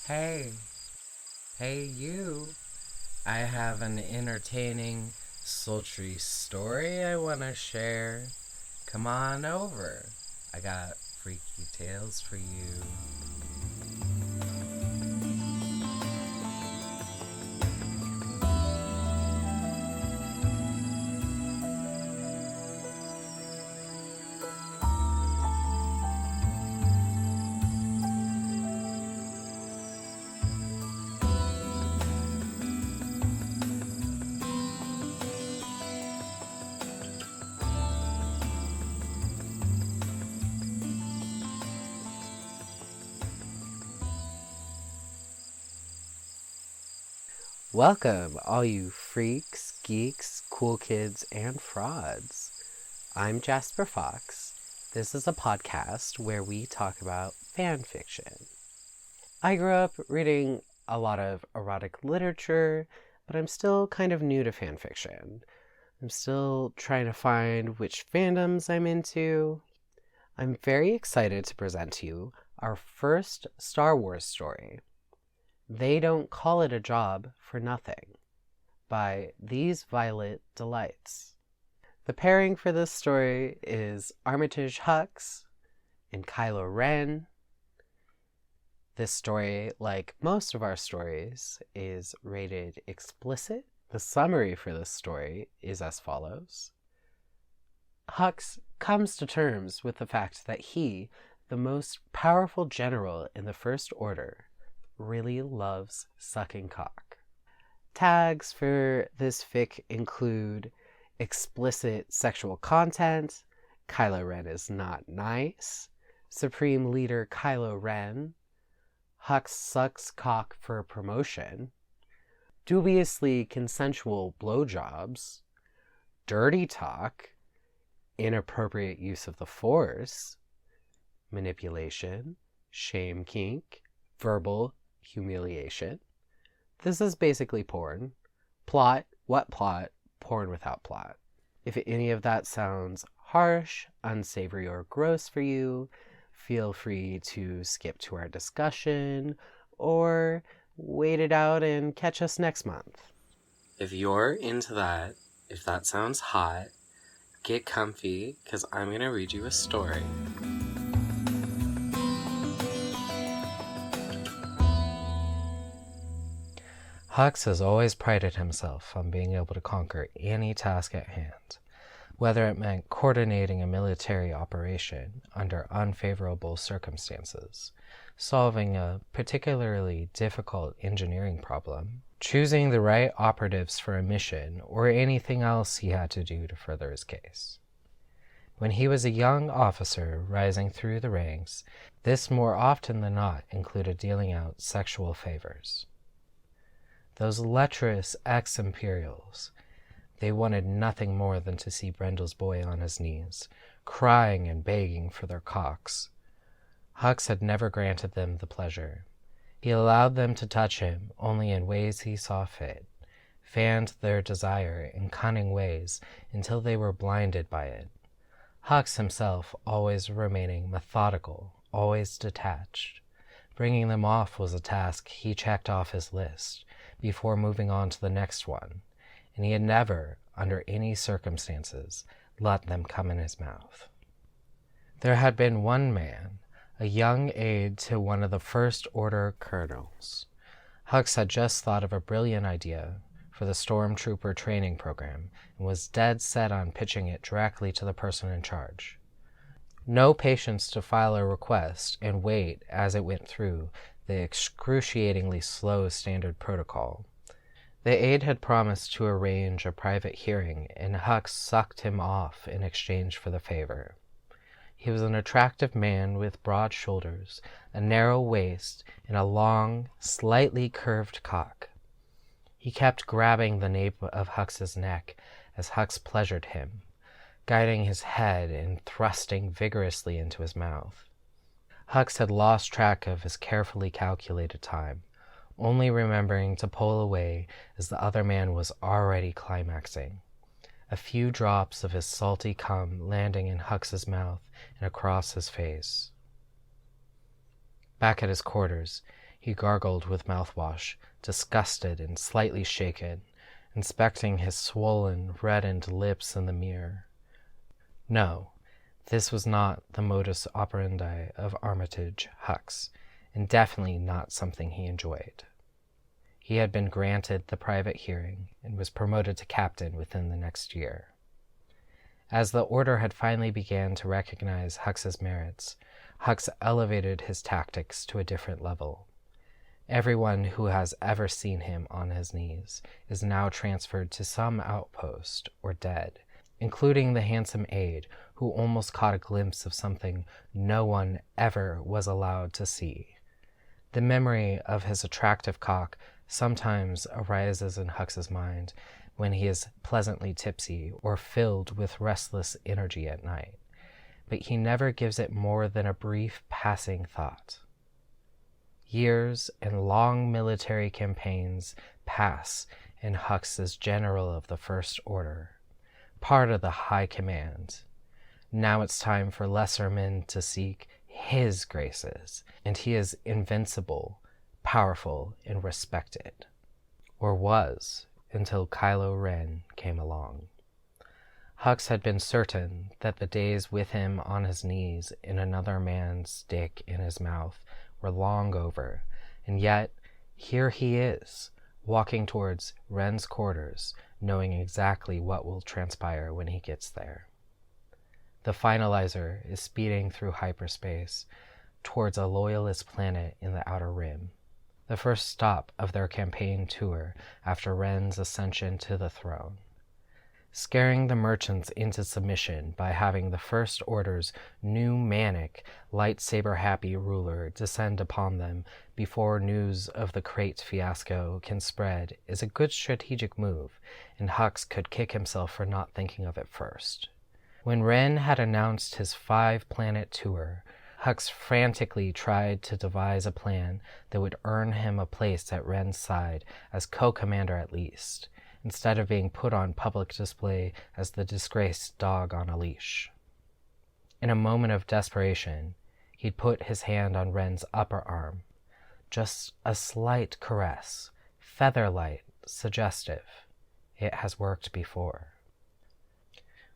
Hey, hey you. I have an entertaining, sultry story I want to share. Come on over. I got freaky tales for you. Welcome, all you freaks, geeks, cool kids, and frauds. I'm Jasper Fox. This is a podcast where we talk about fan fiction. I grew up reading a lot of erotic literature, but I'm still kind of new to fan fiction. I'm still trying to find which fandoms I'm into. I'm very excited to present to you our first Star Wars story. They Don't Call It a Job for Nothing by These Violet Delights. The pairing for this story is Armitage Hux and Kylo Ren. This story, like most of our stories, is rated explicit. The summary for this story is as follows. Hux comes to terms with the fact that he, the most powerful general in the First Order, really loves sucking cock. Tags for this fic include explicit sexual content, Kylo Ren is not nice, Supreme Leader Kylo Ren, Hux sucks cock for promotion, dubiously consensual blowjobs, dirty talk, inappropriate use of the Force, manipulation, shame kink, verbal humiliation. This is basically porn. Plot, what plot? Porn without plot. If any of that sounds harsh, unsavory, or gross for you, feel free to skip to our discussion or wait it out and catch us next month. If you're into that, if that sounds hot, get comfy because I'm going to read you a story. Hux has always prided himself on being able to conquer any task at hand, whether it meant coordinating a military operation under unfavorable circumstances, solving a particularly difficult engineering problem, choosing the right operatives for a mission, or anything else he had to do to further his case. When he was a young officer rising through the ranks, this more often than not included dealing out sexual favors. Those lecherous ex-Imperials, they wanted nothing more than to see Brendel's boy on his knees, crying and begging for their cocks. Hux had never granted them the pleasure. He allowed them to touch him only in ways he saw fit, fanned their desire in cunning ways until they were blinded by it. Hux himself always remaining methodical, always detached. Bringing them off was a task he checked off his list before moving on to the next one, and he had never, under any circumstances, let them come in his mouth. There had been one man, a young aide to one of the First Order colonels. Hux had just thought of a brilliant idea for the stormtrooper training program and was dead set on pitching it directly to the person in charge. No patience to file a request and wait as it went through the excruciatingly slow standard protocol. The aide had promised to arrange a private hearing, and Hux sucked him off in exchange for the favor. He was an attractive man with broad shoulders, a narrow waist, and a long, slightly curved cock. He kept grabbing the nape of Hux's neck as Hux pleasured him, guiding his head and thrusting vigorously into his mouth. Hux had lost track of his carefully calculated time, only remembering to pull away as the other man was already climaxing, a few drops of his salty cum landing in Hux's mouth and across his face. Back at his quarters, He gargled with mouthwash, disgusted and slightly shaken, inspecting his swollen, reddened lips in the mirror. No, this was not the modus operandi of Armitage Hux, and definitely not something he enjoyed. He had been granted the private hearing and was promoted to captain within the next year. As the Order had finally began to recognize Hux's merits, Hux elevated his tactics to a different level. Everyone who has ever seen him on his knees is now transferred to some outpost or dead, including the handsome aide who almost caught a glimpse of something no one ever was allowed to see. The memory of his attractive cock sometimes arises in Hux's mind when he is pleasantly tipsy or filled with restless energy at night, but he never gives it more than a brief passing thought. Years and long military campaigns pass and Hux is general of the First Order, part of the High Command. Now it's time for lesser men to seek his graces, and he is invincible, powerful, and respected. Or was, until Kylo Ren came along. Hux had been certain that the days with him on his knees in another man's dick in his mouth were long over, and yet here he is, walking towards Ren's quarters, knowing exactly what will transpire when he gets there. The finalizer is speeding through hyperspace towards a loyalist planet in the Outer Rim, the first stop of their campaign tour after Ren's ascension to the throne. Scaring the merchants into submission by having the First Order's new manic, lightsaber-happy ruler descend upon them before news of the crate fiasco can spread is a good strategic move, and Hux could kick himself for not thinking of it first. When Ren had announced his 5-planet tour, Hux frantically tried to devise a plan that would earn him a place at Ren's side as co-commander at least, instead of being put on public display as the disgraced dog on a leash. In a moment of desperation, he'd put his hand on Ren's upper arm. Just a slight caress, feather-light, suggestive. It has worked before.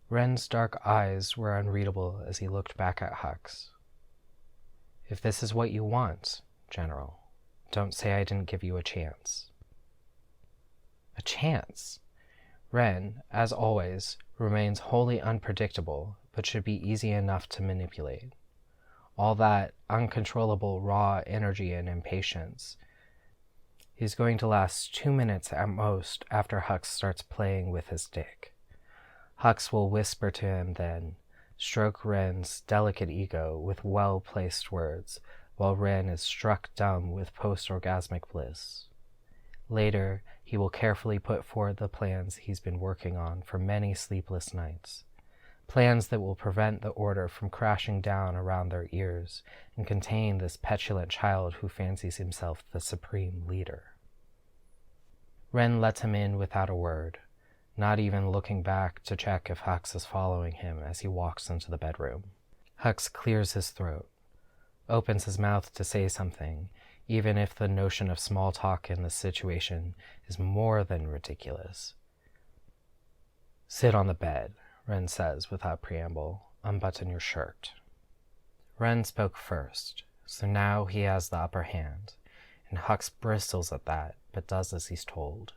Ren's dark eyes were unreadable as he looked back at Hux. If this is what you want, General, don't say I didn't give you a chance. A chance? Ren, as always, remains wholly unpredictable, but should be easy enough to manipulate. All that uncontrollable raw energy and impatience is going to last 2 minutes at most after Hux starts playing with his dick. Hux will whisper to him then, stroke Ren's delicate ego with well-placed words, while Ren is struck dumb with post-orgasmic bliss. Later, he will carefully put forward the plans he's been working on for many sleepless nights. Plans that will prevent the Order from crashing down around their ears and contain this petulant child who fancies himself the supreme leader. Ren lets him in without a word, not even looking back to check if Hux is following him as he walks into the bedroom. Hux clears his throat, opens his mouth to say something, even if the notion of small talk in this situation is more than ridiculous. Sit on the bed, Ren says without preamble. Unbutton your shirt. Ren spoke first, so now he has the upper hand, and Hux bristles at that, but does as he's told.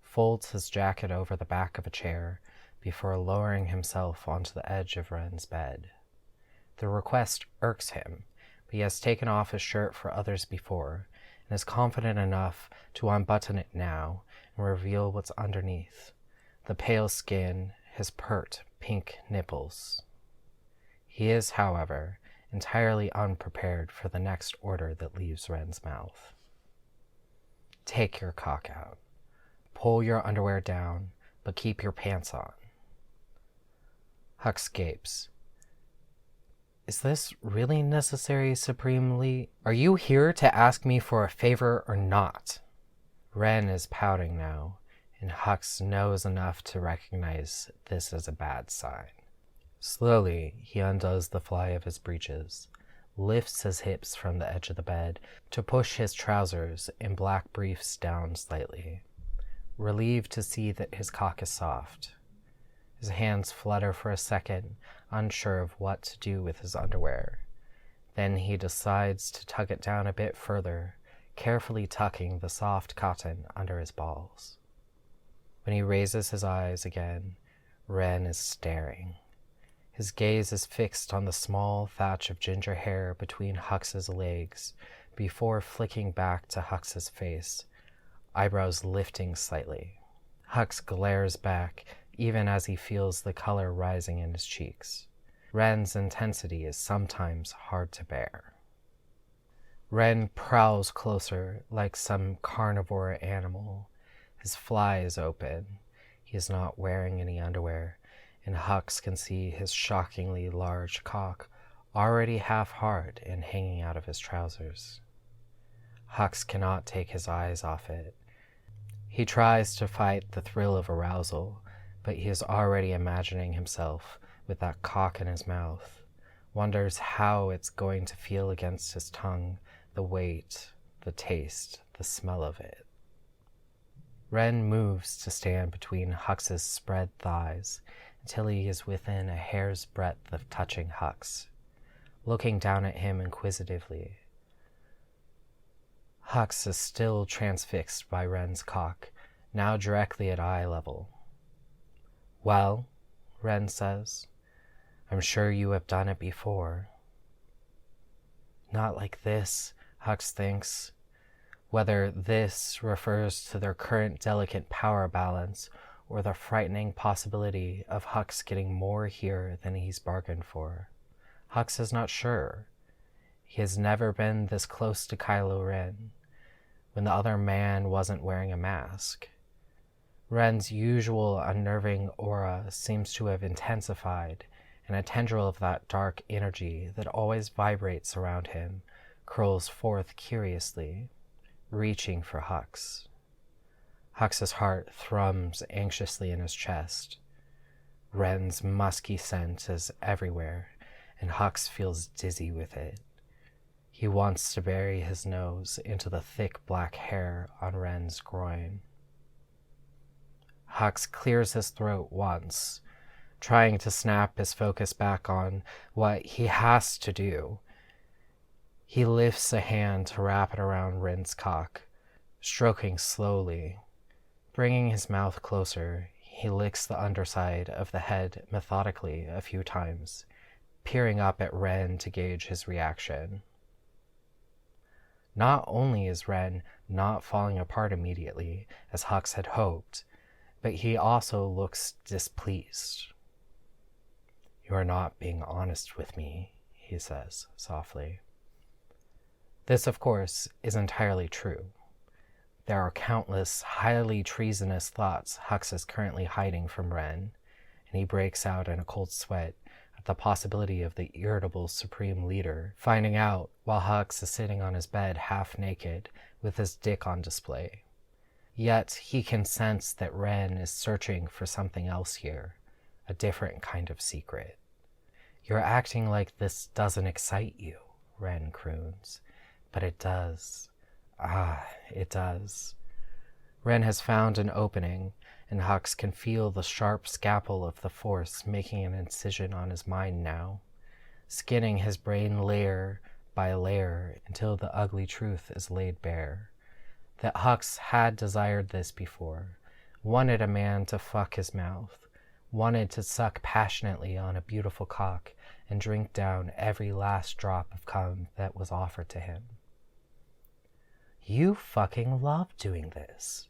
Folds his jacket over the back of a chair before lowering himself onto the edge of Ren's bed. The request irks him, but he has taken off his shirt for others before, and is confident enough to unbutton it now and reveal what's underneath, the pale skin, his pert, pink nipples. He is, however, entirely unprepared for the next order that leaves Ren's mouth. Take your cock out. Pull your underwear down, but keep your pants on. Hux gapes. Is this really necessary, supremely? Are you here to ask me for a favor or not? Ren is pouting now, and Hux knows enough to recognize this as a bad sign. Slowly, he undoes the fly of his breeches, lifts his hips from the edge of the bed to push his trousers and black briefs down slightly, relieved to see that his cock is soft. His hands flutter for a second, unsure of what to do with his underwear. Then he decides to tug it down a bit further, carefully tucking the soft cotton under his balls. When he raises his eyes again, Ren is staring. His gaze is fixed on the small thatch of ginger hair between Hux's legs before flicking back to Hux's face, eyebrows lifting slightly. Hux glares back even as he feels the color rising in his cheeks. Ren's intensity is sometimes hard to bear. Ren prowls closer like some carnivore animal. His fly is open. He is not wearing any underwear, and Hux can see his shockingly large cock already half hard and hanging out of his trousers. Hux cannot take his eyes off it. He tries to fight the thrill of arousal, but he is already imagining himself with that cock in his mouth, wonders how it's going to feel against his tongue, the weight, the taste, the smell of it. Ren moves to stand between Hux's spread thighs until he is within a hair's breadth of touching Hux, looking down at him inquisitively. Hux is still transfixed by Ren's cock, now directly at eye level. "Well," Ren says, "I'm sure you have done it before." Not like this, Hux thinks. Whether this refers to their current delicate power balance or the frightening possibility of Hux getting more here than he's bargained for, Hux is not sure. He has never been this close to Kylo Ren, when the other man wasn't wearing a mask. Ren's usual unnerving aura seems to have intensified, and a tendril of that dark energy that always vibrates around him curls forth curiously, reaching for Hux. Hux's heart thrums anxiously in his chest. Ren's musky scent is everywhere, and Hux feels dizzy with it. He wants to bury his nose into the thick black hair on Ren's groin. Hux clears his throat once, trying to snap his focus back on what he has to do. He lifts a hand to wrap it around Ren's cock, stroking slowly. Bringing his mouth closer, he licks the underside of the head methodically a few times, peering up at Ren to gauge his reaction. Not only is Ren not falling apart immediately, as Hux had hoped, but he also looks displeased. "You are not being honest with me," he says softly. This, of course, is entirely true. There are countless highly treasonous thoughts Hux is currently hiding from Ren, and he breaks out in a cold sweat at the possibility of the irritable Supreme Leader finding out while Hux is sitting on his bed half naked with his dick on display. Yet he can sense that Ren is searching for something else here, a different kind of secret. "You're acting like this doesn't excite you," Ren croons. "But it does. It does." Ren has found an opening, and Hux can feel the sharp scalpel of the Force making an incision on his mind now, skinning his brain layer by layer until the ugly truth is laid bare. That Hux had desired this before, wanted a man to fuck his mouth, wanted to suck passionately on a beautiful cock and drink down every last drop of cum that was offered to him. "You fucking love doing this."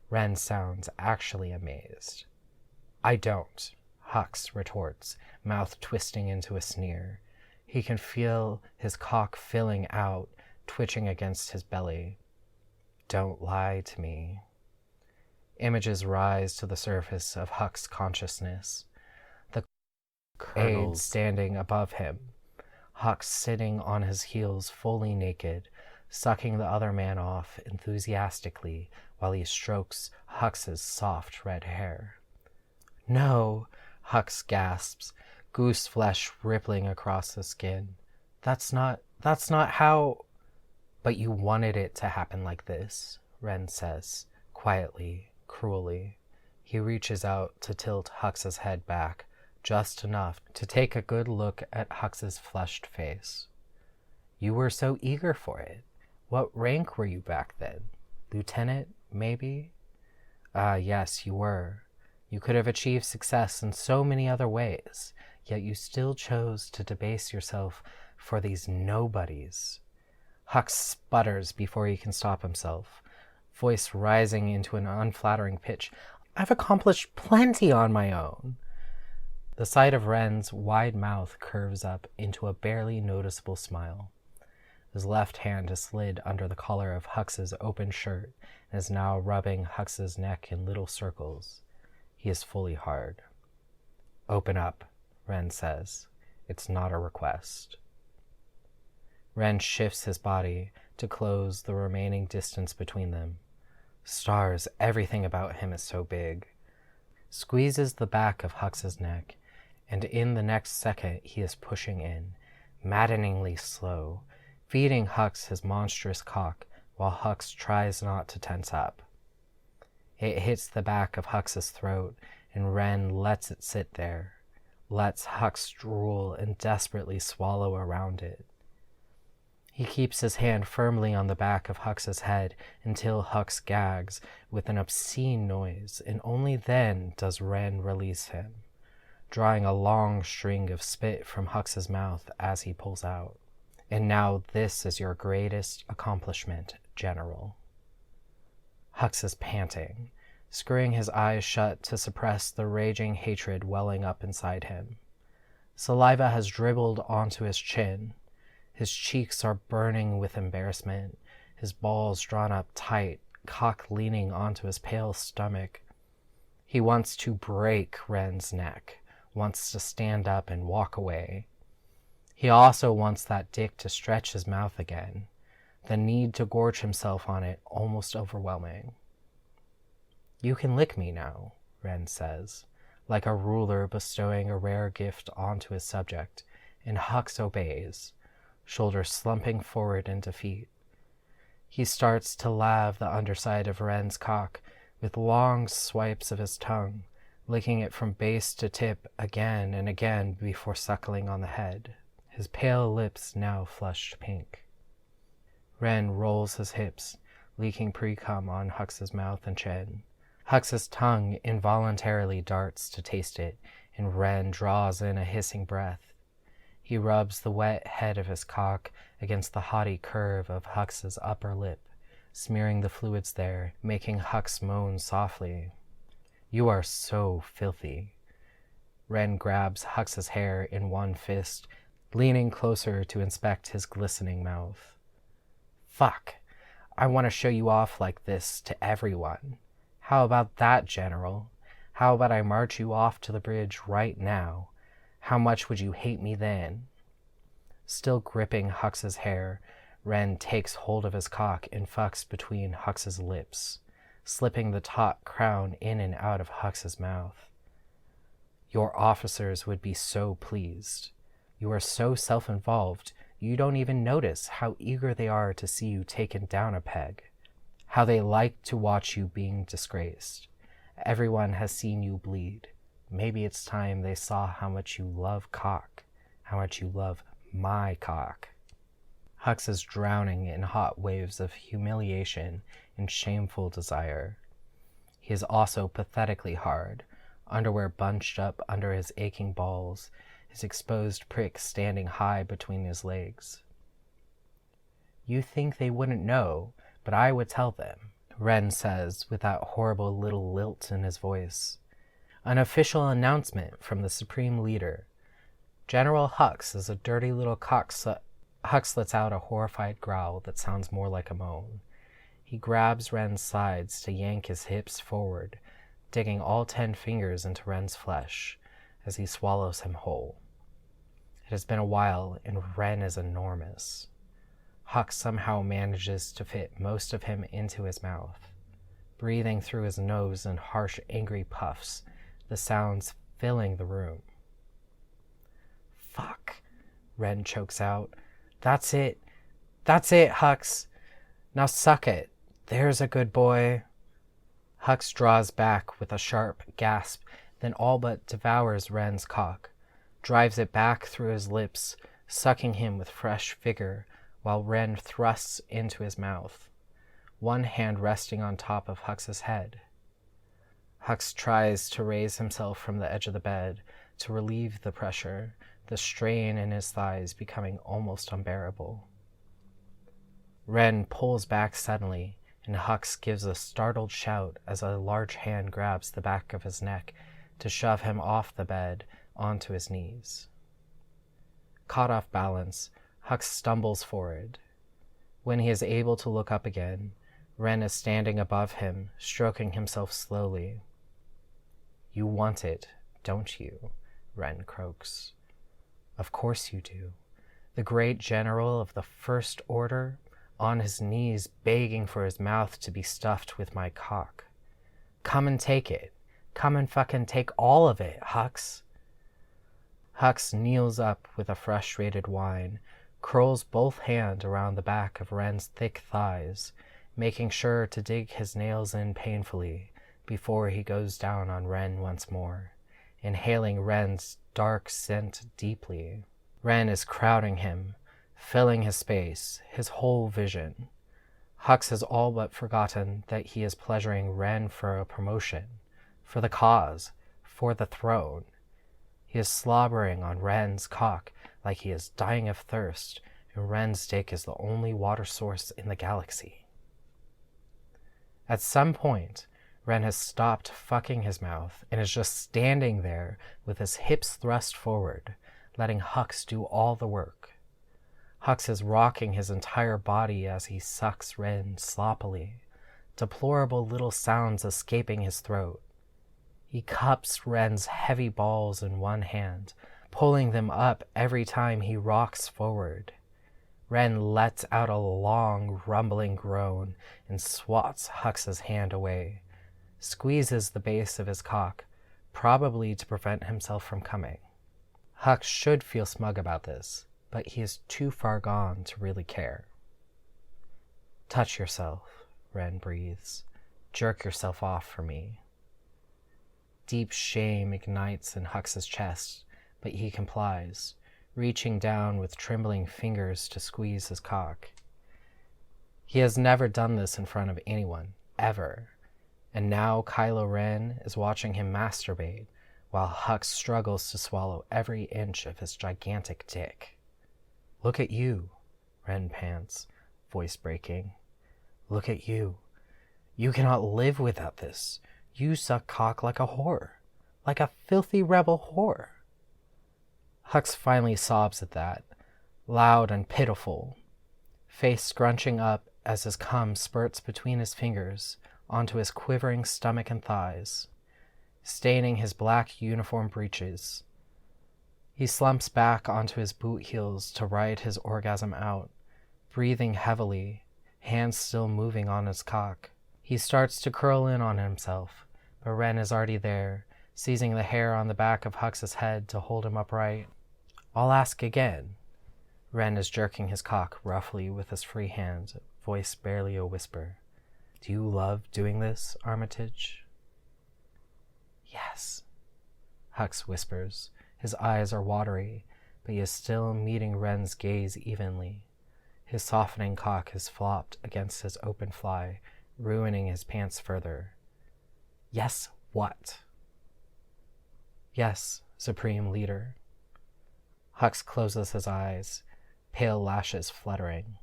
Ren sounds actually amazed. "I don't," Hux retorts, mouth twisting into a sneer. He can feel his cock filling out, twitching against his belly. "Don't lie to me." Images rise to the surface of Hux's consciousness. The aide standing above him, Hux sitting on his heels fully naked, sucking the other man off enthusiastically while he strokes Hux's soft red hair. "No," Hux gasps, goose flesh rippling across the skin. That's not how... But you wanted it to happen like this, Ren says, quietly, cruelly. He reaches out to tilt Hux's head back, just enough to take a good look at Hux's flushed face. You were so eager for it. What rank were you back then? Lieutenant, maybe? Yes, you were. You could have achieved success in so many other ways, yet you still chose to debase yourself for these nobodies. Hux sputters before he can stop himself, voice rising into an unflattering pitch. I've accomplished plenty on my own. The side of Ren's wide mouth curves up into a barely noticeable smile. His left hand is slid under the collar of Hux's open shirt and is now rubbing Hux's neck in little circles. He is fully hard. Open up, Ren says. It's not a request. Ren shifts his body to close the remaining distance between them. Stars, everything about him is so big. Squeezes the back of Hux's neck, and in the next second he is pushing in, maddeningly slow, feeding Hux his monstrous cock while Hux tries not to tense up. It hits the back of Hux's throat, and Ren lets it sit there, lets Hux drool and desperately swallow around it. He keeps his hand firmly on the back of Hux's head until Hux gags with an obscene noise, and only then does Ren release him, drawing a long string of spit from Hux's mouth as he pulls out. And now this is your greatest accomplishment, General. Hux is panting, screwing his eyes shut to suppress the raging hatred welling up inside him. Saliva has dribbled onto his chin. His cheeks are burning with embarrassment, his balls drawn up tight, cock leaning onto his pale stomach. He wants to break Ren's neck, wants to stand up and walk away. He also wants that dick to stretch his mouth again, the need to gorge himself on it almost overwhelming. You can lick me now, Ren says, like a ruler bestowing a rare gift onto his subject, and Hux obeys, shoulders slumping forward in defeat. He starts to lave the underside of Ren's cock with long swipes of his tongue, licking it from base to tip again and again before suckling on the head, his pale lips now flushed pink. Ren rolls his hips, leaking pre-cum on Hux's mouth and chin. Hux's tongue involuntarily darts to taste it, and Ren draws in a hissing breath. He rubs the wet head of his cock against the haughty curve of Hux's upper lip, smearing the fluids there, making Hux moan softly. You are so filthy. Ren grabs Hux's hair in one fist, leaning closer to inspect his glistening mouth. Fuck, I want to show you off like this to everyone. How about that, General? How about I march you off to the bridge right now? How much would you hate me then? Still gripping Hux's hair, Ren takes hold of his cock and fucks between Hux's lips, slipping the top crown in and out of Hux's mouth. Your officers would be so pleased. You are so self-involved, you don't even notice how eager they are to see you taken down a peg, how they like to watch you being disgraced. Everyone has seen you bleed. Maybe it's time they saw how much you love cock, how much you love my cock. Hux is drowning in hot waves of humiliation and shameful desire. He is also pathetically hard, underwear bunched up under his aching balls, his exposed prick standing high between his legs. You think they wouldn't know, but I would tell them, Ren says with that horrible little lilt in his voice. An official announcement from the Supreme Leader. General Hux is a dirty little cockslut. Hux lets out a horrified growl that sounds more like a moan. He grabs Ren's sides to yank his hips forward, digging all 10 fingers into Ren's flesh as he swallows him whole. It has been a while, and Ren is enormous. Hux somehow manages to fit most of him into his mouth, breathing through his nose in harsh, angry puffs, the sounds filling the room. Fuck, Ren chokes out, That's it. That's it, Hux. Now suck it. There's a good boy. Hux draws back with a sharp gasp, then all but devours Ren's cock, drives it back through his lips, sucking him with fresh vigor, while Ren thrusts into his mouth, one hand resting on top of Hux's head. Hux tries to raise himself from the edge of the bed to relieve the pressure, the strain in his thighs becoming almost unbearable. Ren pulls back suddenly, and Hux gives a startled shout as a large hand grabs the back of his neck to shove him off the bed onto his knees. Caught off balance, Hux stumbles forward. When he is able to look up again, Ren is standing above him, stroking himself slowly. "You want it, don't you?" Ren croaks. "Of course you do. The great general of the First Order, on his knees begging for his mouth to be stuffed with my cock. Come and take it. Come and fucking take all of it, Hux." Hux kneels up with a frustrated whine, curls both hands around the back of Ren's thick thighs, making sure to dig his nails in painfully before he goes down on Ren once more, inhaling Ren's dark scent deeply. Ren is crowding him, filling his space, his whole vision. Hux has all but forgotten that he is pleasuring Ren for a promotion, for the cause, for the throne. He is slobbering on Ren's cock like he is dying of thirst, and Ren's dick is the only water source in the galaxy. At some point, Ren has stopped fucking his mouth and is just standing there with his hips thrust forward, letting Hux do all the work. Hux is rocking his entire body as he sucks Ren sloppily, deplorable little sounds escaping his throat. He cups Ren's heavy balls in one hand, pulling them up every time he rocks forward. Ren lets out a long, rumbling groan and swats Hux's hand away, squeezes the base of his cock, probably to prevent himself from coming. Hux should feel smug about this, but he is too far gone to really care. "Touch yourself," Ren breathes. "Jerk yourself off for me." Deep shame ignites in Hux's chest, but he complies, reaching down with trembling fingers to squeeze his cock. He has never done this in front of anyone, ever, and now Kylo Ren is watching him masturbate while Hux struggles to swallow every inch of his gigantic dick. "Look at you," Ren pants, voice breaking. "Look at you. You cannot live without this. You suck cock like a whore, like a filthy rebel whore." Hux finally sobs at that, loud and pitiful, face scrunching up as his cum spurts between his fingers onto his quivering stomach and thighs, staining his black uniform breeches. He slumps back onto his boot heels to ride his orgasm out, breathing heavily, hands still moving on his cock. He starts to curl in on himself, but Ren is already there, seizing the hair on the back of Hux's head to hold him upright. "I'll ask again." Ren is jerking his cock roughly with his free hand, voice barely a whisper. "Do you love doing this, Armitage?" "Yes," Hux whispers. His eyes are watery, but he is still meeting Ren's gaze evenly. His softening cock is flopped against his open fly, ruining his pants further. "Yes, what?" "Yes, Supreme Leader." Hux closes his eyes, pale lashes fluttering.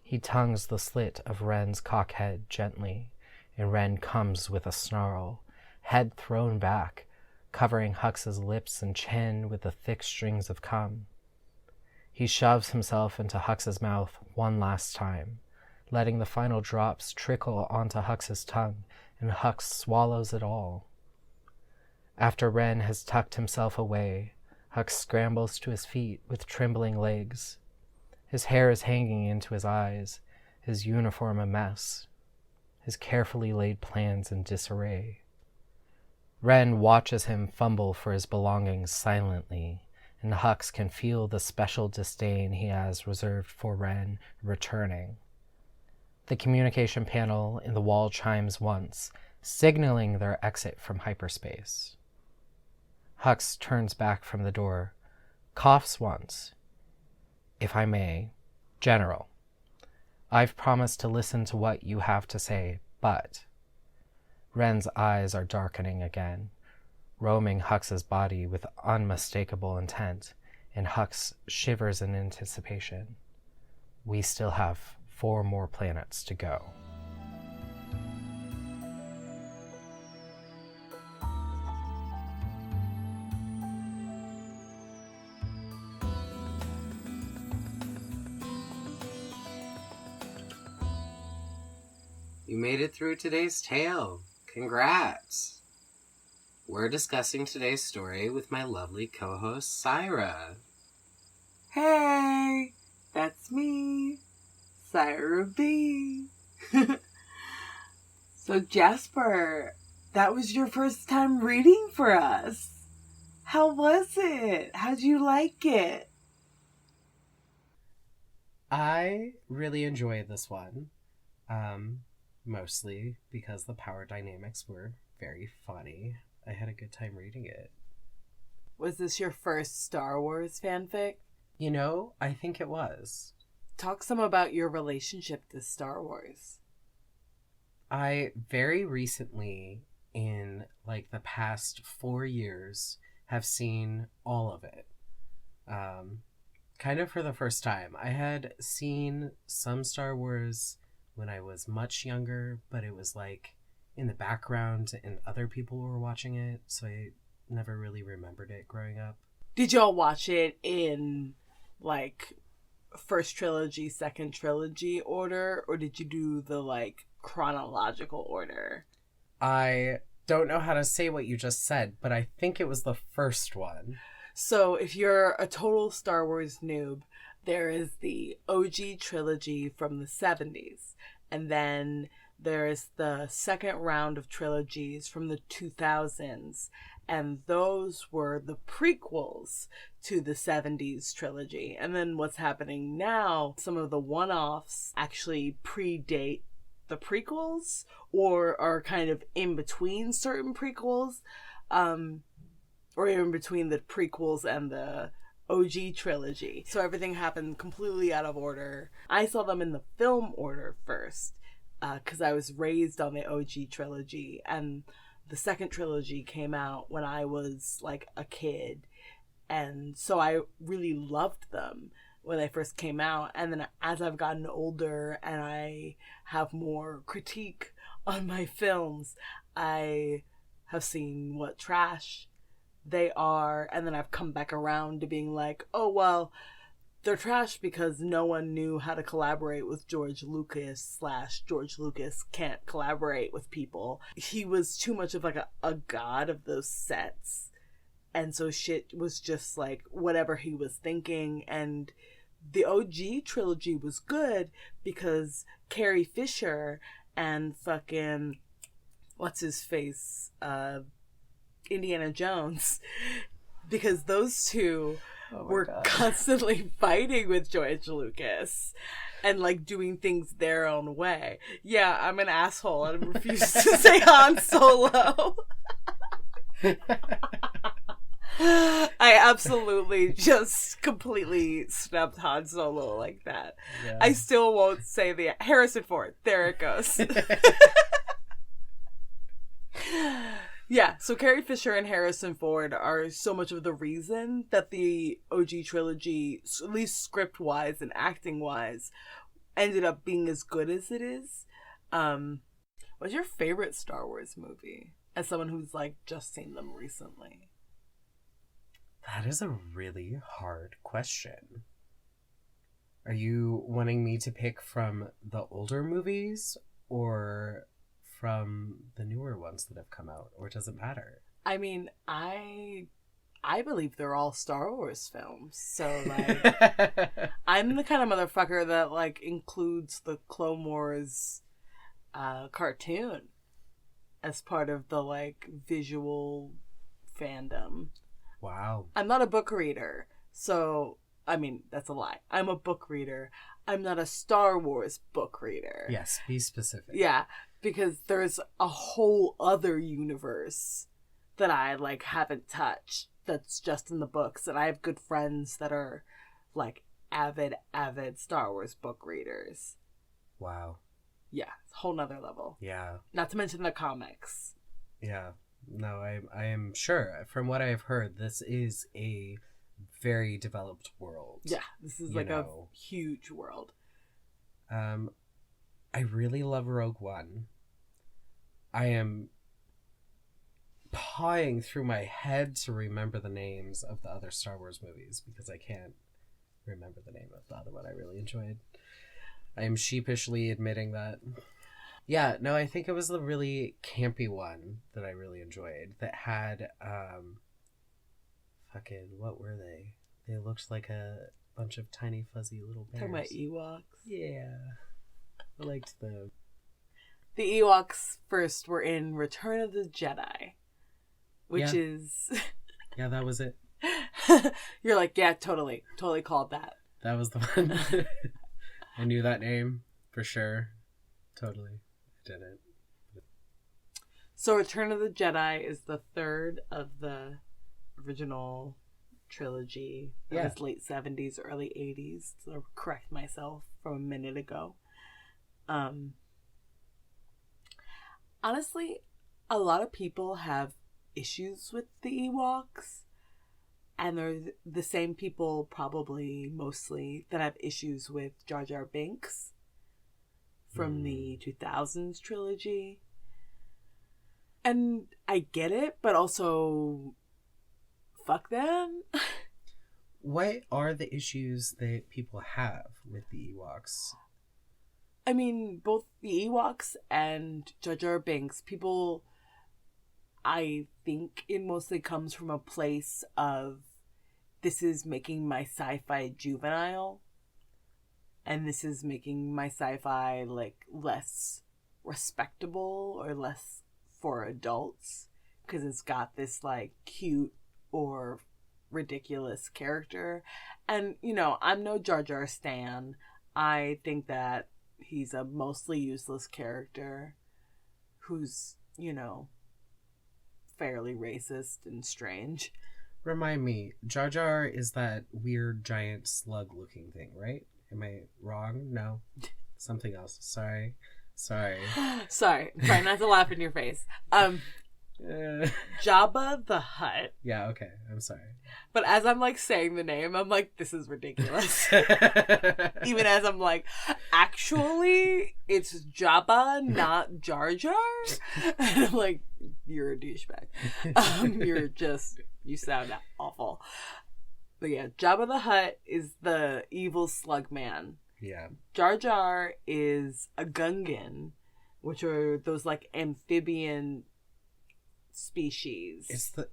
He tongues the slit of Ren's cockhead gently, and Ren comes with a snarl, head thrown back, covering Hux's lips and chin with the thick strings of cum. He shoves himself into Hux's mouth one last time, letting the final drops trickle onto Hux's tongue, and Hux swallows it all. After Ren has tucked himself away, Hux scrambles to his feet with trembling legs. His hair is hanging into his eyes, his uniform a mess, his carefully laid plans in disarray. Ren watches him fumble for his belongings silently and Hux can feel the special disdain he has reserved for Ren returning. The communication panel in the wall chimes once, signaling their exit from hyperspace. Hux turns back from the door, coughs once. "If I may, General, I've promised to listen to what you have to say, but..." Ren's eyes are darkening again, roaming Hux's body with unmistakable intent, and Hux shivers in anticipation. We still have 4 more planets to go. You made it through today's tale. Congrats! We're discussing today's story with my lovely co-host, Saira. Hey! That's me, Saira B. So, Jasper, that was your first time reading for us. How was it? How'd you like it? I really enjoyed this one. Mostly because the power dynamics were very funny. I had a good time reading it. Was this your first Star Wars fanfic? You know, I think it was. Talk some about your relationship to Star Wars. I very recently, in like the past 4 years, have seen all of it. Kind of for the first time. I had seen some Star Wars when I was much younger, but it was like in the background and other people were watching it, so I never really remembered it growing up. Did y'all watch it in like first trilogy, second trilogy order, or did you do the like chronological order? I don't know how to say what you just said, but I think it was the first one. So if you're a total Star Wars noob, there is the OG trilogy from the 70s, and then there is the second round of trilogies from the 2000s, and those were the prequels to the 70s trilogy. And then what's happening now, some of the one-offs actually predate the prequels or are kind of in between certain prequels, or in between the prequels and the OG trilogy. So everything happened completely out of order. I saw them in the film order first, because I was raised on the OG trilogy, and the second trilogy came out when I was like a kid, and so I really loved them when they first came out. And then as I've gotten older and I have more critique on my films, I have seen what trash they are, and then I've come back around to being like, oh well, they're trash because no one knew how to collaborate with George Lucas / George Lucas can't collaborate with people. He was too much of like a god of those sets, and so shit was just like whatever he was thinking. And the OG trilogy was good because Carrie Fisher and fucking what's his face, Indiana Jones, because those two were constantly fighting with George Lucas and like doing things their own way. Yeah, I'm an asshole and refuse to say Han Solo. I absolutely just completely snubbed Han Solo like that. Yeah. I still won't say the Harrison Ford. There it goes. Yeah, so Carrie Fisher and Harrison Ford are so much of the reason that the OG trilogy, at least script-wise and acting-wise, ended up being as good as it is. What's your favorite Star Wars movie? As someone who's, like, just seen them recently. That is a really hard question. Are you wanting me to pick from the older movies or from the newer ones that have come out, or does it matter? I mean, I believe they're all Star Wars films, so like I'm the kind of motherfucker that like includes the Clone Wars cartoon as part of the like visual fandom. Wow. I'm not a book reader. So, I mean, that's a lie. I'm a book reader. I'm not a Star Wars book reader. Yes, be specific. Yeah, because there's a whole other universe that I, like, haven't touched that's just in the books. And I have good friends that are, like, avid Star Wars book readers. Wow. Yeah, it's a whole nother level. Yeah. Not to mention the comics. Yeah. No, I am sure. From what I've heard, this is a very developed world. Yeah, this is like a huge world. I really love Rogue One. I am pawing through my head to remember the names of the other Star Wars movies because I can't remember the name of the other one I really enjoyed. I am sheepishly admitting that. Yeah, no, I think it was the really campy one that I really enjoyed that had, what were they? They looked like a bunch of tiny fuzzy little bears. Talking about Ewoks? Yeah. I liked them. The Ewoks first were in Return of the Jedi, which is... Yeah, that was it. You're like, yeah, totally called that. That was the one. I knew that name for sure. Totally. I didn't. So Return of the Jedi is the third of the original trilogy. It was late 70s, early 80s. So I'll correct myself from a minute ago. Honestly, a lot of people have issues with the Ewoks. And they're the same people, probably mostly, that have issues with Jar Jar Binks from the 2000s trilogy. And I get it, but also, fuck them. What are the issues that people have with the Ewoks? I mean, both the Ewoks and Jar Jar Binks, people, I think it mostly comes from a place of, this is making my sci-fi juvenile, and this is making my sci-fi, like, less respectable or less for adults, because it's got this, like, cute or ridiculous character. And, you know, I'm no Jar Jar stan. I think that he's a mostly useless character who's, you know, fairly racist and strange. Remind me, Jar Jar is that weird giant slug looking thing, right? Am I wrong? No. Something else. Sorry. Sorry. Try not to laugh in your face. Jabba the Hutt. Yeah, okay. I'm sorry. But as I'm like saying the name, I'm like, this is ridiculous. Even as I'm like, actually, it's Jabba, not Jar Jar. And I'm like, you're a douchebag. You sound awful. But yeah, Jabba the Hutt is the evil slug man. Yeah. Jar Jar is a Gungan, which are those like amphibian species. It's the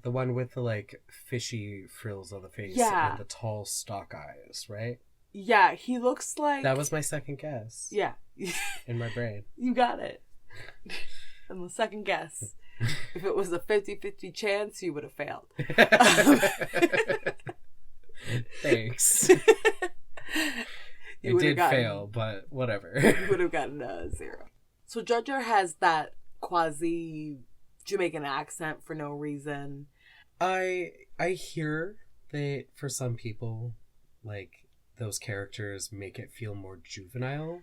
one with the like fishy frills on the face and the tall stalk eyes, right? Yeah, he looks like... That was my second guess. Yeah. In my brain. You got it. And the second guess. If it was a 50-50 chance, you would have failed. Thanks. It did fail, but whatever. You would have gotten a 0. So Jar Jar has that quasi Jamaican accent for no reason. I hear that for some people, like, those characters make it feel more juvenile.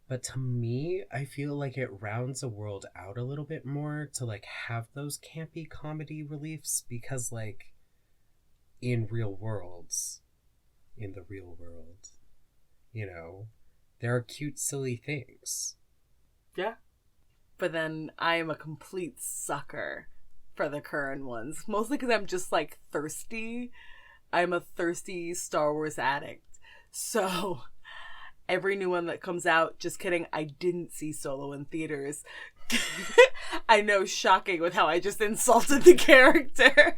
But to me, I feel like it rounds the world out a little bit more to, like, have those campy comedy reliefs because, like, in the real world, you know, there are cute, silly things. Yeah. But then I am a complete sucker for the current ones. Mostly because I'm just, like, thirsty. I'm a thirsty Star Wars addict. So... every new one that comes out, just kidding, I didn't see Solo in theaters. I know, shocking with how I just insulted the character.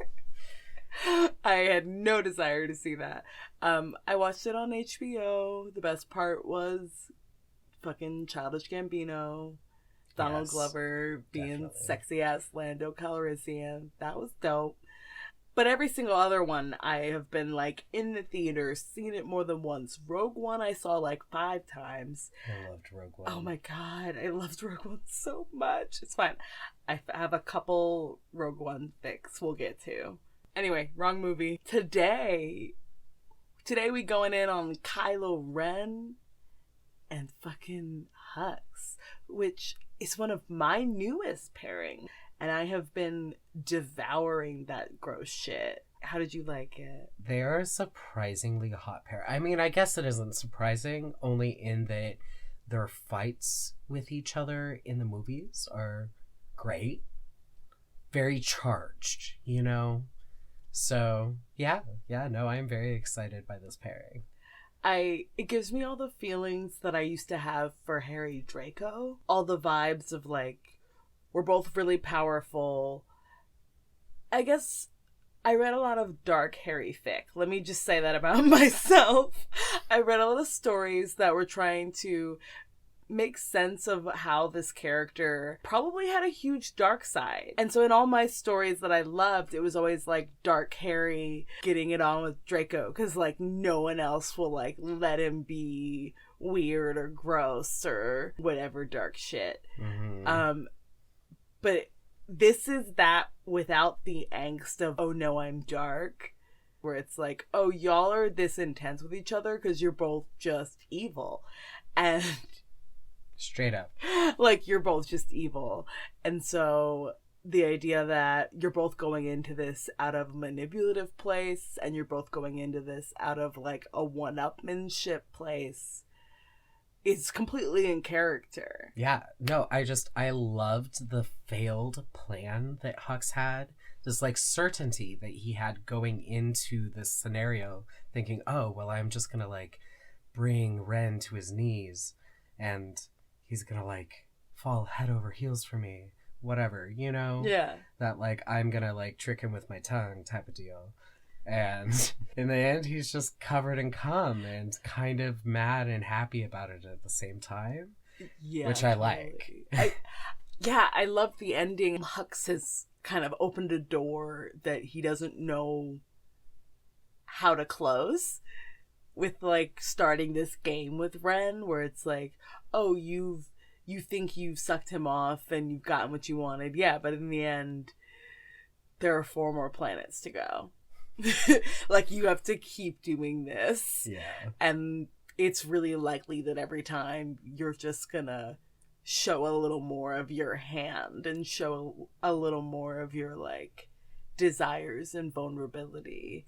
I had no desire to see that. I watched it on HBO. The best part was fucking Childish Gambino, Donald Glover being sexy ass Lando Calrissian. That was dope. But every single other one, I have been like in the theater, seen it more than once. Rogue One, I saw like 5 times. I loved Rogue One. Oh my god, I loved Rogue One so much. It's fine. I have a couple Rogue One fics we'll get to. Anyway, wrong movie. Today we going in on Kylo Ren and fucking Hux, which is one of my newest pairings. And I have been devouring that gross shit. How did you like it? They are a surprisingly hot pair. I mean, I guess it isn't surprising, only in that their fights with each other in the movies are great. Very charged, you know? So, yeah, no, I'm very excited by this pairing. It gives me all the feelings that I used to have for Harry Draco. All the vibes of like, we're both really powerful. I guess I read a lot of dark Harry fic. Let me just say that about myself. I read a lot of stories that were trying to make sense of how this character probably had a huge dark side. And so in all my stories that I loved, it was always like dark Harry getting it on with Draco, because like no one else will like let him be weird or gross or whatever dark shit. Mm-hmm. But this is that without the angst of, oh no, I'm dark. Where it's like, oh, y'all are this intense with each other because you're both just evil. And straight up. Like, you're both just evil. And so the idea that you're both going into this out of a manipulative place and you're both going into this out of like a one-upmanship place, it's completely in character. Yeah, no, I loved the failed plan that Hux had. This like certainty that he had going into this scenario, thinking, oh, well, I'm just gonna like bring Ren to his knees and he's gonna like fall head over heels for me, whatever, you know? Yeah. That like I'm gonna like trick him with my tongue type of deal. And in the end, he's just covered in cum and kind of mad and happy about it at the same time. Yeah. Which I like. I love the ending. Hux has kind of opened a door that he doesn't know how to close, with like starting this game with Ren where it's like, oh, you think you've sucked him off and you've gotten what you wanted. Yeah, but in the end, there are 4 more planets to go. Like, you have to keep doing this. Yeah. And it's really likely that every time you're just gonna show a little more of your hand and show a little more of your like desires and vulnerability.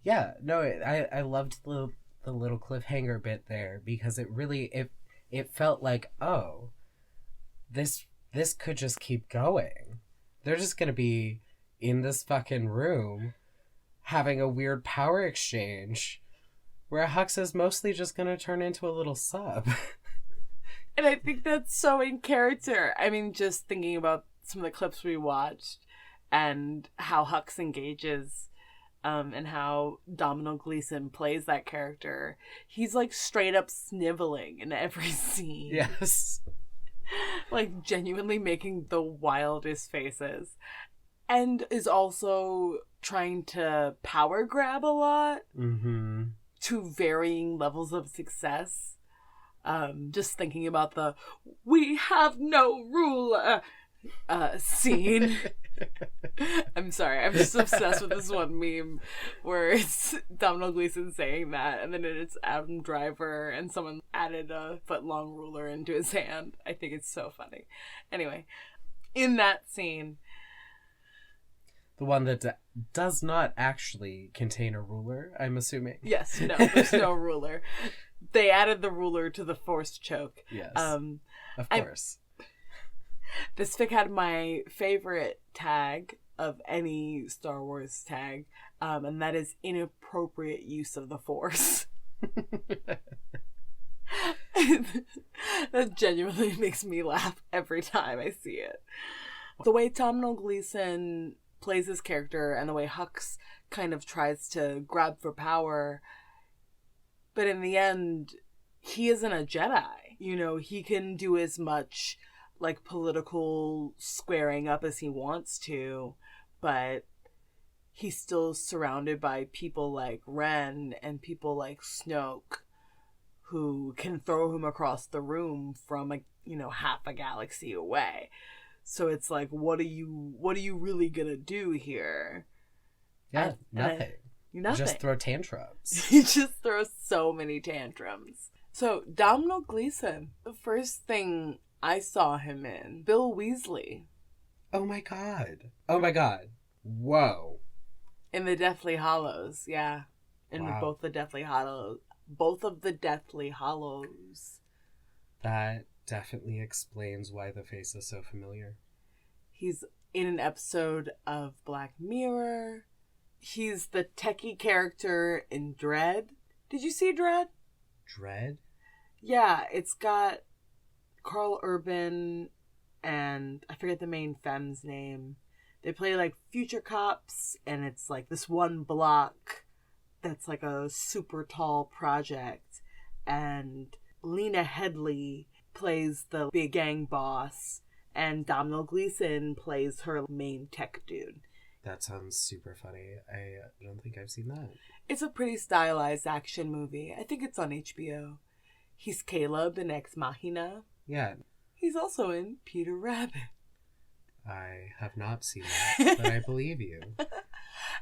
Yeah, no, I loved the little cliffhanger bit there, because it really it felt like, oh, this could just keep going. They're just gonna be in this fucking room having a weird power exchange where Hux is mostly just gonna turn into a little sub. And I think that's so in character. I mean, just thinking about some of the clips we watched and how Hux engages, and how Domhnall Gleeson plays that character. He's like straight up sniveling in every scene. Yes. Like genuinely making the wildest faces. And is also trying to power grab a lot. Mm-hmm. To varying levels of success. Just thinking about the "we have no ruler" scene. I'm sorry, I'm just obsessed with this one meme where it's Domhnall Gleeson saying that, and then it's Adam Driver and someone added a foot-long ruler into his hand. I think it's so funny. Anyway, in that scene, the one that does not actually contain a ruler, I'm assuming. Yes, no, there's no ruler. They added the ruler to the forced choke. Yes, of course. This fic had my favorite tag of any Star Wars tag, and that is inappropriate use of the Force. That genuinely makes me laugh every time I see it. The way Domhnall Gleeson plays his character and the way Hux kind of tries to grab for power, but in the end, he isn't a Jedi. You know, he can do as much like political squaring up as he wants to, but he's still surrounded by people like Ren and people like Snoke who can throw him across the room from half a galaxy away. So it's like, what are you really gonna do here? Yeah, nothing. Nothing. Just throw tantrums. He just throws so many tantrums. So Domhnall Gleeson, the first thing I saw him in, Bill Weasley. Oh my god. Whoa. In the Deathly Hallows, yeah. In Wow. both of the Deathly Hallows. That definitely explains why the face is so familiar. He's in an episode of Black Mirror. He's the techie character in Dread. Did you see Dread? Dread? Yeah, it's got Carl Urban and I forget the main femme's name. They play like future cops, and it's like this one block that's like a super tall project, and Lena Headey plays the big gang boss, and Domhnall Gleeson plays her main tech dude. That sounds super funny. I don't think I've seen that. It's a pretty stylized action movie. I think it's on HBO. He's Caleb in Ex Machina. Yeah. He's also in Peter Rabbit. I have not seen that, but I believe you.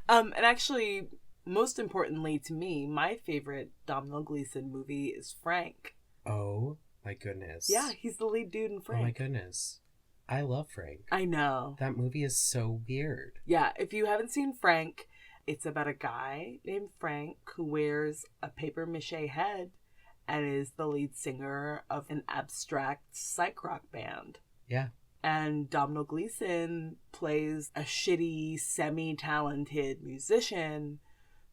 And actually, most importantly to me, my favorite Domhnall Gleeson movie is Frank. Oh my goodness. Yeah, he's the lead dude in Frank. Oh my goodness. I love Frank. I know. That movie is so weird. Yeah, if you haven't seen Frank, it's about a guy named Frank who wears a paper mache head and is the lead singer of an abstract psych rock band. Yeah. And Domhnall Gleeson plays a shitty, semi-talented musician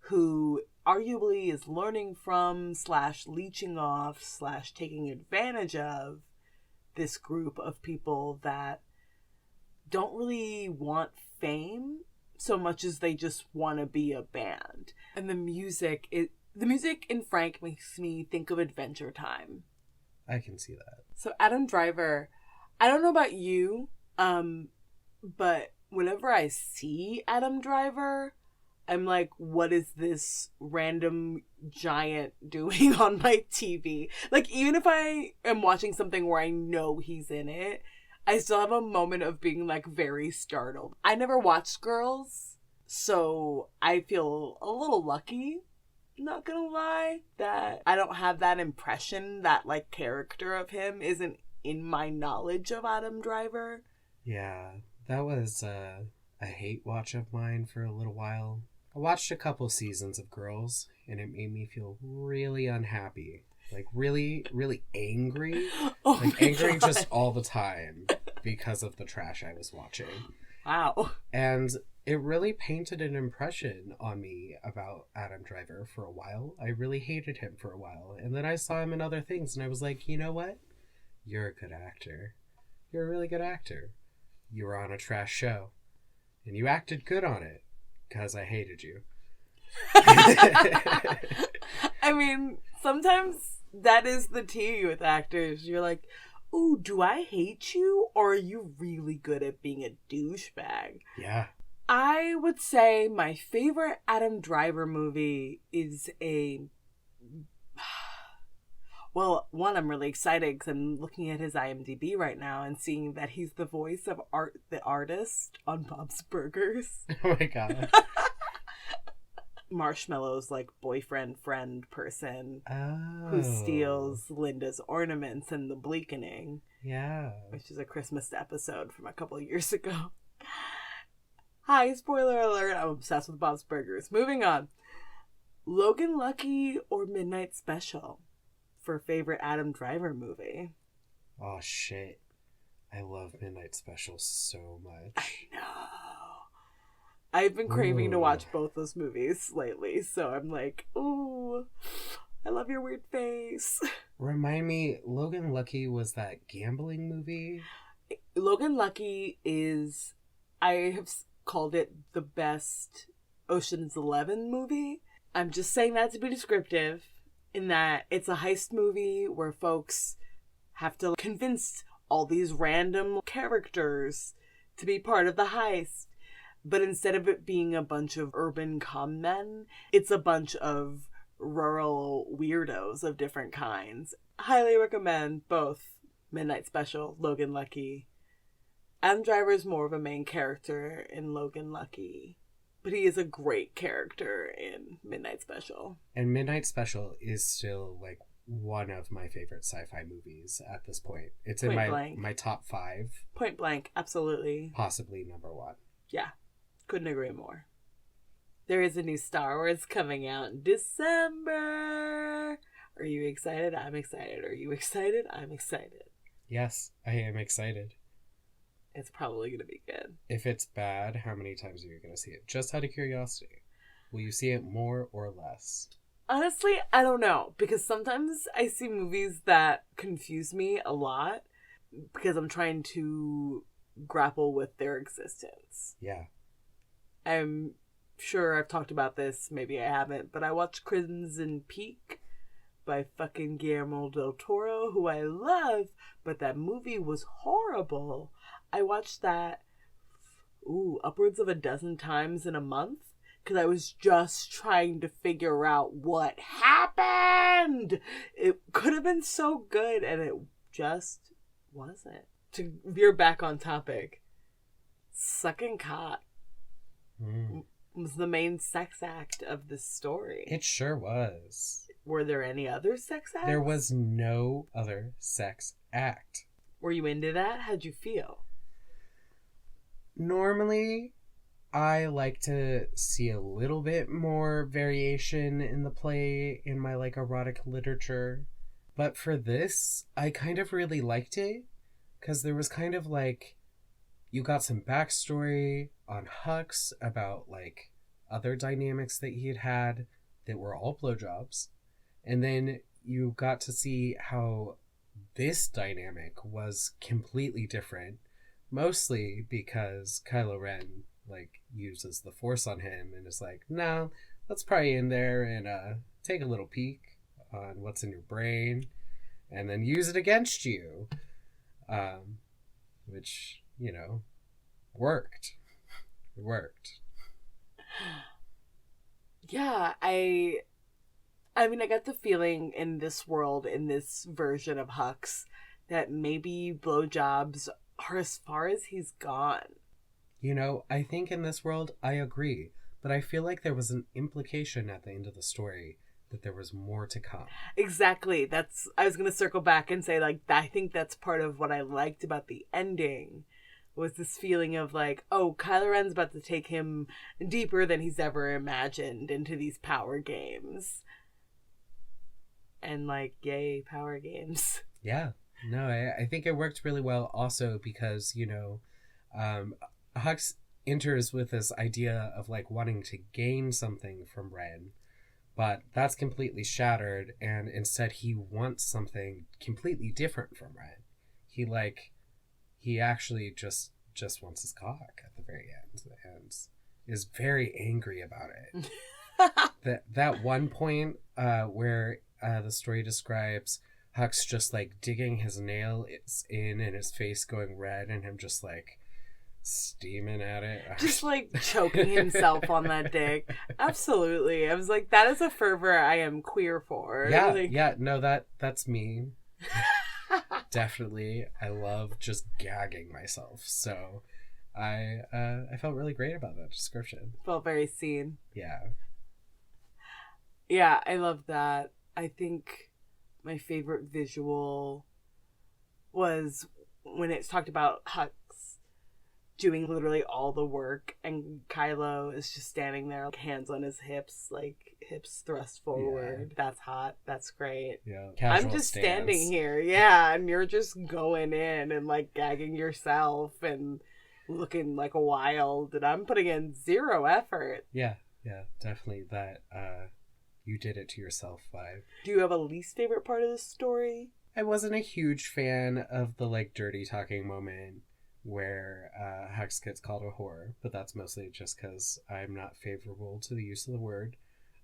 who arguably is learning from / leeching off / taking advantage of this group of people that don't really want fame so much as they just want to be a band. And the music in Frank makes me think of Adventure Time. I can see that. So Adam Driver, I don't know about you, but whenever I see Adam Driver, I'm like, what is this random giant doing on my TV? Like, even if I am watching something where I know he's in it, I still have a moment of being, like, very startled. I never watched Girls, so I feel a little lucky, not gonna lie, that I don't have that impression, that, like, character of him isn't in my knowledge of Adam Driver. Yeah, that was a hate watch of mine for a little while. I watched a couple seasons of Girls, and it made me feel really unhappy. Like, really, really angry. Oh, like, angry God. Just all the time because of the trash I was watching. Wow. And it really painted an impression on me about Adam Driver for a while. I really hated him for a while. And then I saw him in other things, and I was like, you know what? You're a good actor. You're a really good actor. You were on a trash show. And you acted good on it. Because I hated you. I mean, sometimes that is the tea with actors. You're like, ooh, do I hate you? Or are you really good at being a douchebag? Yeah. I would say my favorite Adam Driver movie is well, one, I'm really excited because I'm looking at his IMDb right now and seeing that he's the voice of Art the Artist on Bob's Burgers. Oh my God. Marshmallow's like boyfriend friend person who steals Linda's ornaments in The Bleakening. Yeah. Which is a Christmas episode from a couple of years ago. Hi, spoiler alert, I'm obsessed with Bob's Burgers. Moving on. Logan Lucky or Midnight Special for favorite Adam Driver movie? Oh shit. I love Midnight Special so much. I know. I've been craving to watch both those movies lately, so I'm like, ooh, I love your weird face. Remind me, Logan Lucky was that gambling movie? Logan Lucky is, I have called it the best Ocean's 11 movie. I'm just saying that to be descriptive, in that it's a heist movie where folks have to convince all these random characters to be part of the heist. But instead of it being a bunch of urban con men, it's a bunch of rural weirdos of different kinds. Highly recommend both Midnight Special, Logan Lucky. Adam Driver is more of a main character in Logan Lucky, but he is a great character in Midnight Special. And Midnight Special is still like one of my favorite sci-fi movies at this point. It's in my top 5. Point blank, absolutely. Possibly number 1. Yeah, couldn't agree more. There is a new Star Wars coming out in December. Are you excited? I'm excited. Are you excited? I'm excited. Yes, I am excited. It's probably going to be good. If it's bad, how many times are you going to see it? Just out of curiosity. Will you see it more or less? Honestly, I don't know. Because sometimes I see movies that confuse me a lot because I'm trying to grapple with their existence. Yeah. I'm sure I've talked about this. Maybe I haven't. But I watched Crimson Peak by fucking Guillermo del Toro, who I love. But that movie was horrible. I watched that, upwards of a dozen times in a month because I was just trying to figure out what happened. It could have been so good, and it just wasn't. To veer back on topic, sucking cock was the main sex act of this story. It sure was. Were there any other sex acts? There was no other sex act. Were you into that? How'd you feel? Normally, I like to see a little bit more variation in the play in my like erotic literature. But for this, I kind of really liked it because there was kind of like, you got some backstory on Hux about like other dynamics that he had that were all blowjobs. And then you got to see how this dynamic was completely different. Mostly because Kylo Ren, like, uses the Force on him and is like, no, let's pry in there and take a little peek on what's in your brain and then use it against you. Which, you know, worked. It worked. Yeah, I mean, I got the feeling in this world, in this version of Hux, that maybe blowjobs are as far as he's gone. You know, I think in this world, I agree. But I feel like there was an implication at the end of the story that there was more to come. Exactly. I was going to circle back and say, like, I think that's part of what I liked about the ending, was this feeling of like, oh, Kylo Ren's about to take him deeper than he's ever imagined into these power games. And like, yay, power games. Yeah. No, I think it worked really well also because, you know, Hux enters with this idea of like wanting to gain something from Ren, but that's completely shattered, and instead he wants something completely different from Ren. He actually just wants his cock at the very end and is very angry about it. that one point where the story describes Hux just like digging his nail in and his face going red and him just like steaming at it. Just like choking himself on that dick. Absolutely. I was like, that is a fervor I am queer for. Yeah, like... yeah, no, that's me. Definitely. I love just gagging myself. So I felt really great about that description. Felt very seen. Yeah. Yeah, I love that. I think my favorite visual was when it's talked about Hux doing literally all the work and Kylo is just standing there, like, hands on his hips, like hips thrust forward. Yeah. That's hot. That's great. Yeah. I'm just standing here. Yeah. And you're just going in and like gagging yourself and looking like a wild, and I'm putting in zero effort. Yeah. Yeah. Definitely that, you did it to yourself vibe. Do you have a least favorite part of the story? I wasn't a huge fan of the like dirty talking moment where Hux gets called a whore, but that's mostly just because I'm not favorable to the use of the word.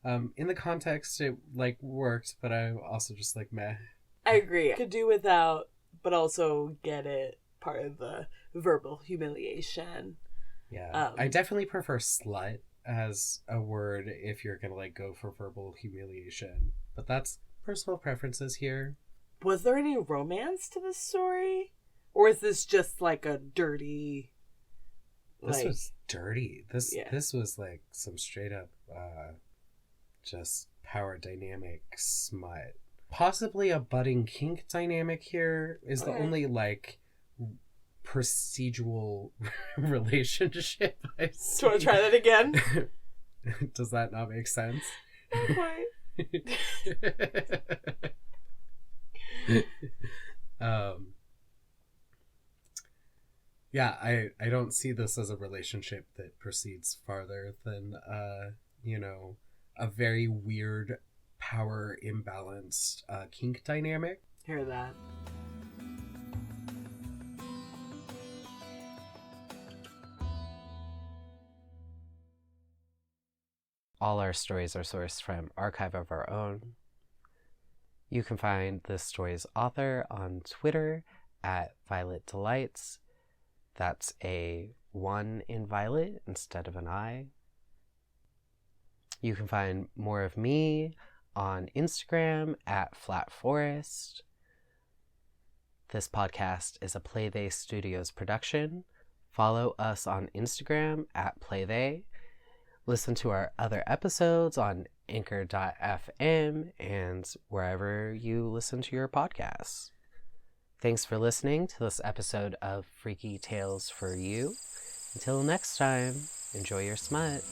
In the context, it like worked, but I also just like meh. I agree. Could do without, but also get it. Part of the verbal humiliation. Yeah. I definitely prefer slut as a word if you're gonna like go for verbal humiliation. But that's personal preferences here. Was there any romance to this story? Or is this just like a dirty... This was dirty. This was like some straight up just power dynamic smut. Possibly a budding kink dynamic here is the only like procedural relationship I see. Do you want to try that again? Does that not make sense? Yeah, I don't see this as a relationship that proceeds farther than a very weird power imbalanced kink dynamic. Hear that. All our stories are sourced from Archive of Our Own. You can find this story's author on Twitter at @thesevioletdelights. That's a 1 in violet instead of an I. You can find more of me on Instagram at @flatforest. This podcast is a PlayThey Studios production. Follow us on Instagram at PlayThey. Listen to our other episodes on anchor.fm and wherever you listen to your podcasts. Thanks for listening to this episode of Freaky Tales for You. Until next time, enjoy your smut.